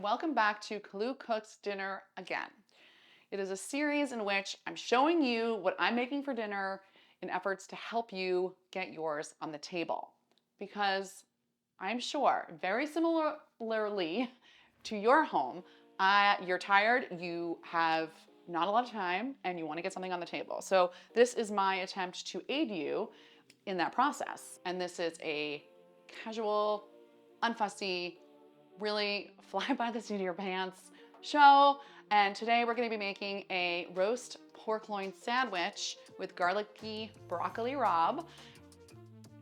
Welcome back to Colu Cooks Dinner Again. It is a series in which I'm showing you what I'm making for dinner in efforts to help you get yours on the table. Because I'm sure, very similarly to your home, you're tired, you have not a lot of time, and you want to get something on the table. So this is my attempt to aid you in that process. And this is a casual, unfussy, really fly by the seat of your pants show. And today we're going to be making a roast pork loin sandwich with garlicky broccoli rabe,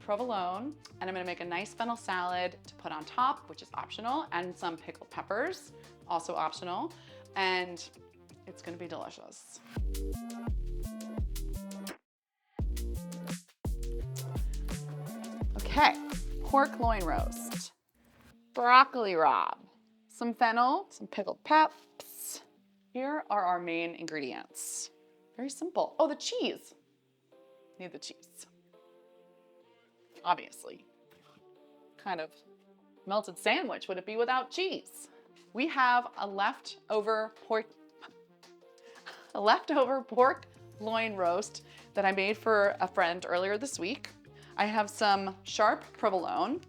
provolone, and I'm going to make a nice fennel salad to put on top, which is optional, and some pickled peppers, also optional, and it's going to be delicious. Okay, pork loin roast, broccoli rabe, some fennel, some pickled peps. Here are our main ingredients. Very simple. Oh, the cheese. Need the cheese. Obviously. Kind of melted sandwich would it be without cheese? We have a leftover pork loin roast that I made for a friend earlier this week. I have some sharp provolone,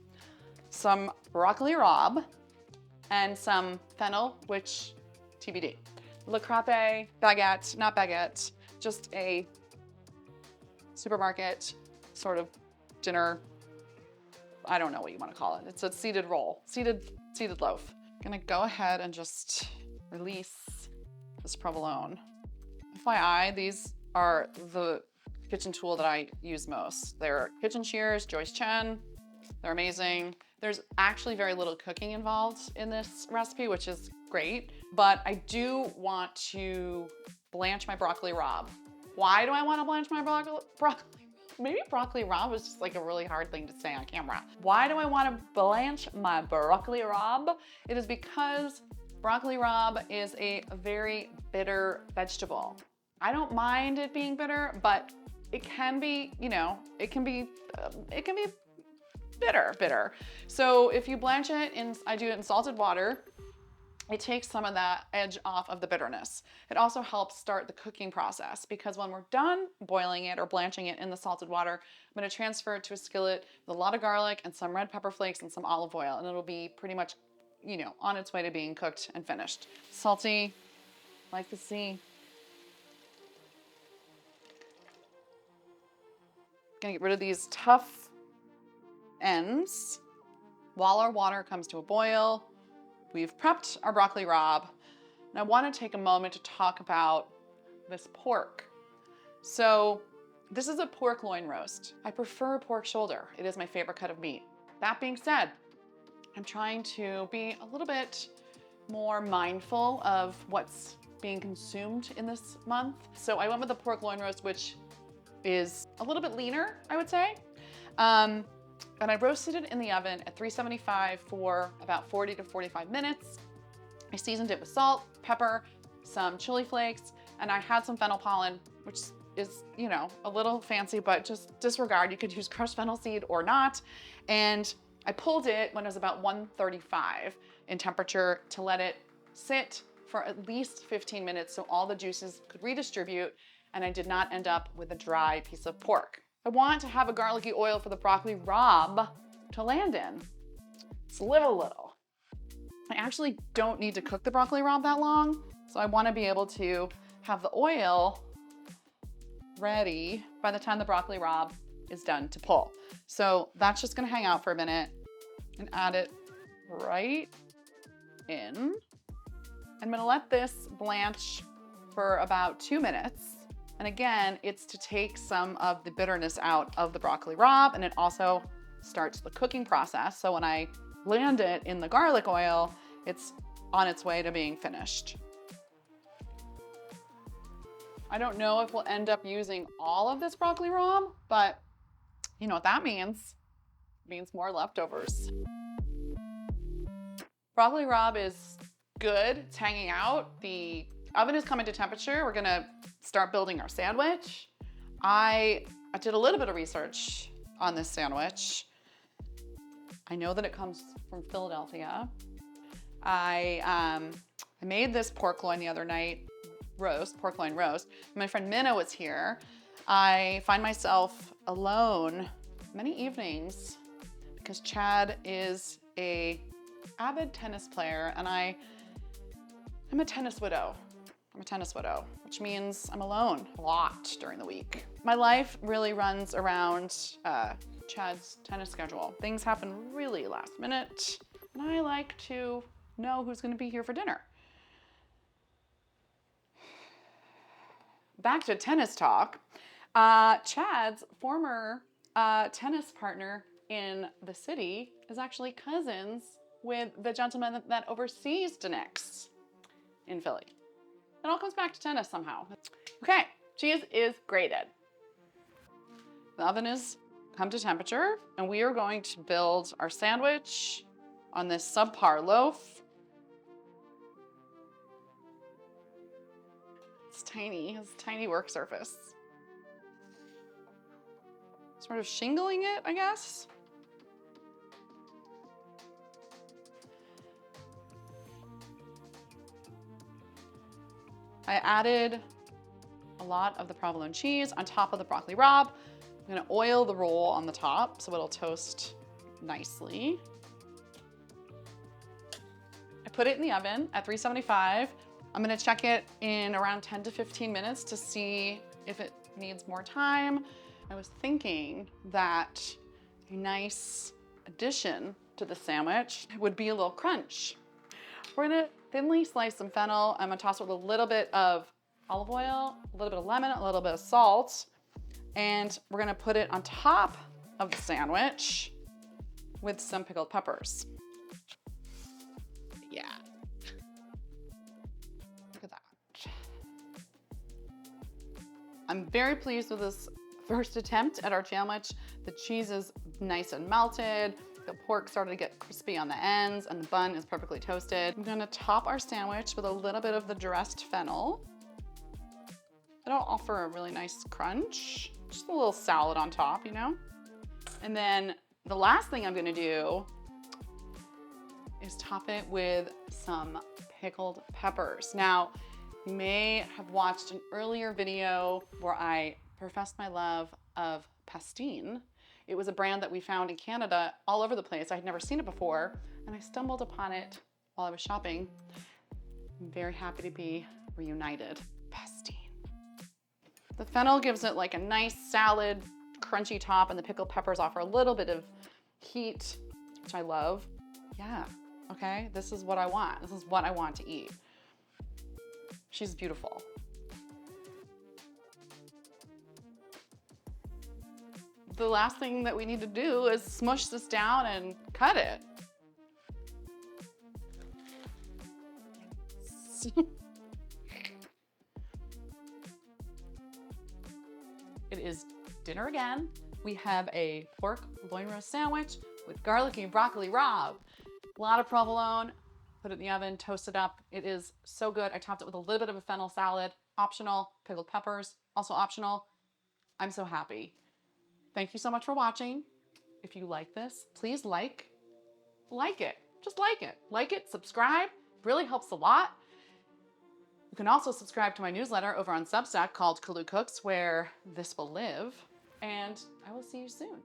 some broccoli rabe, and some fennel, which TBD. Le Crêpe baguette, not baguette, just a supermarket sort of dinner, I don't know what you want to call it. It's a seeded roll, seeded loaf. I'm gonna go ahead and just release this provolone. FYI, these are the kitchen tool that I use most. They're kitchen shears, Joyce Chen. They're amazing. There's actually very little cooking involved in this recipe, which is great, but I do want to blanch my broccoli rabe. Why do I want to blanch my broccoli? Maybe broccoli rabe is just like a really hard thing to say on camera. Why do I want to blanch my broccoli rabe? It is because broccoli rabe is a very bitter vegetable. I don't mind it being bitter, but it can be, it can be bitter. So if you blanch it I do it in salted water, it takes some of that edge off of the bitterness. It also helps start the cooking process because when we're done boiling it or blanching it in the salted water, I'm gonna transfer it to a skillet with a lot of garlic and some red pepper flakes and some olive oil, and it'll be pretty much, on its way to being cooked and finished. Salty, like the sea. Gonna get rid of these tough ends. While our water comes to a boil, we've prepped our broccoli rabe, and I want to take a moment to talk about this pork. So this is a pork loin roast. I prefer pork shoulder. It is my favorite cut of meat. That being said, I'm trying to be a little bit more mindful of what's being consumed in this month. So I went with the pork loin roast, which is a little bit leaner, I would say. And I roasted it in the oven at 375 for about 40 to 45 minutes. I seasoned it with salt, pepper, some chili flakes, and I had some fennel pollen, which is, a little fancy, but just disregard. You could use crushed fennel seed or not. And I pulled it when it was about 135 in temperature to let it sit for at least 15 minutes so all the juices could redistribute and I did not end up with a dry piece of pork. I want to have a garlicky oil for the broccoli rabe to land in. So live a little. I actually don't need to cook the broccoli rabe that long, so I want to be able to have the oil ready by the time the broccoli rabe is done to pull. So that's just gonna hang out for a minute and add it right in. I'm gonna let this blanch for about 2 minutes. And again, it's to take some of the bitterness out of the broccoli rabe, and it also starts the cooking process. So when I land it in the garlic oil, it's on its way to being finished. I don't know if we'll end up using all of this broccoli rabe, but you know what that means. It means more leftovers. Broccoli rabe is good, it's hanging out. The oven is coming to temperature. We're gonna start building our sandwich. I did a little bit of research on this sandwich. I know that it comes from Philadelphia. I made this pork loin the other night, pork loin roast. My friend Minna was here. I find myself alone many evenings because Chad is a avid tennis player and I'm a tennis widow. I'm a tennis widow, which means I'm alone a lot during the week. My life really runs around Chad's tennis schedule. Things happen really last minute, and I like to know who's gonna be here for dinner. Back to tennis talk. Chad's former tennis partner in the city is actually cousins with the gentleman that oversees Dinex in Philly. It all comes back to tennis somehow. Okay, cheese is grated. The oven is come to temperature, and we are going to build our sandwich on this subpar loaf. It's tiny, it's a tiny work surface. Sort of shingling it, I guess. I added a lot of the provolone cheese on top of the broccoli rabe. I'm gonna oil the roll on the top so it'll toast nicely. I put it in the oven at 375. I'm gonna check it in around 10 to 15 minutes to see if it needs more time. I was thinking that a nice addition to the sandwich would be a little crunch. We're gonna thinly slice some fennel. I'm gonna toss it with a little bit of olive oil, a little bit of lemon, a little bit of salt, and we're gonna put it on top of the sandwich with some pickled peppers. Yeah. Look at that. I'm very pleased with this first attempt at our sandwich. The cheese is nice and melted. The pork started to get crispy on the ends and the bun is perfectly toasted. I'm gonna top our sandwich with a little bit of the dressed fennel. It'll offer a really nice crunch. Just a little salad on top, you know? And then the last thing I'm gonna do is top it with some pickled peppers. Now, you may have watched an earlier video where I professed my love of Pastine. It was a brand that we found in Canada all over the place. I had never seen it before, and I stumbled upon it while I was shopping. I'm very happy to be reunited. Pastine. The fennel gives it like a nice salad, crunchy top, and the pickled peppers offer a little bit of heat, which I love. Yeah, okay, this is what I want. This is what I want to eat. She's beautiful. The last thing that we need to do is smush this down and cut it. It is dinner again. We have a pork loin roast sandwich with garlicky broccoli rabe. A lot of provolone, put it in the oven, toast it up. It is so good. I topped it with a little bit of a fennel salad, optional, pickled peppers, also optional. I'm so happy. Thank you so much for watching. If you like this, please like it. Just like it. Like it, subscribe, really helps a lot. You can also subscribe to my newsletter over on Substack called Colu Cooks, where this will live. And I will see you soon.